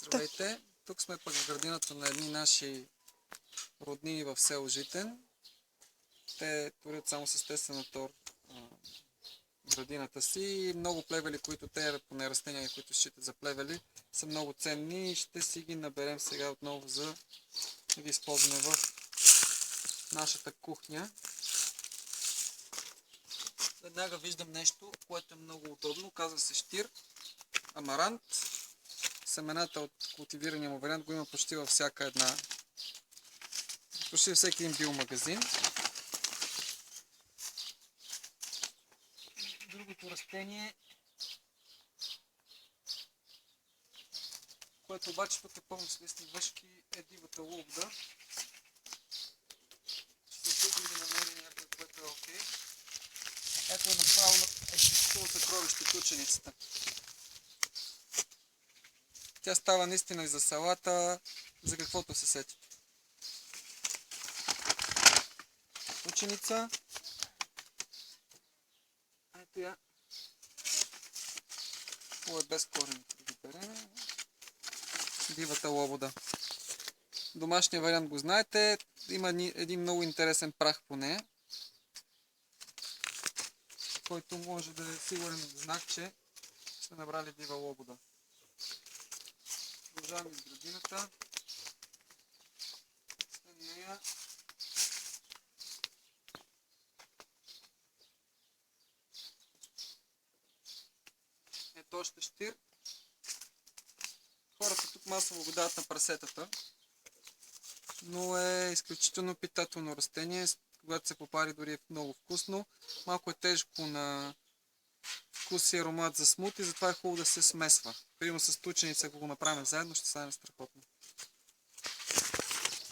Здравейте! Тук сме пък в градината на едни наши роднини в село Житен. Те творят само с естествен мотор градината си и много плевели, които те, поне растения, които считат за плевели, са много ценни и ще си ги наберем сега отново за да ги използваме в нашата кухня. Веднага виждам нещо, което е много удобно. Казва се щир, амарант. Семената от култивирания му вариант го има почти във всяка една, почти във всеки един биомагазин. Другото растение, което обаче тук е пълно с листни въшки, е дивата лубда. Ще се опитам да намерим някой, което е окей. Ето е направо естествено съкровище тученицата. Тя става наистина и за салата, за каквото се сетите. Ученица. Ето я. Хубаво е без корените да ги берем. Дивата лобода. Домашния вариант го знаете. Има един много интересен прах по нея, който може да е сигурен знак, че сте набрали дива лобода. Продължаваме из градината. След нея ето още щир. Хората тук масово го дават на прасетата, но е изключително питателно растение. Когато се попари, дори е много вкусно. Малко е тежко на вкус и аромат за смути, затова е хубаво да се смесва. Примерно с тученица, ако го направим заедно, ще стане страхотно.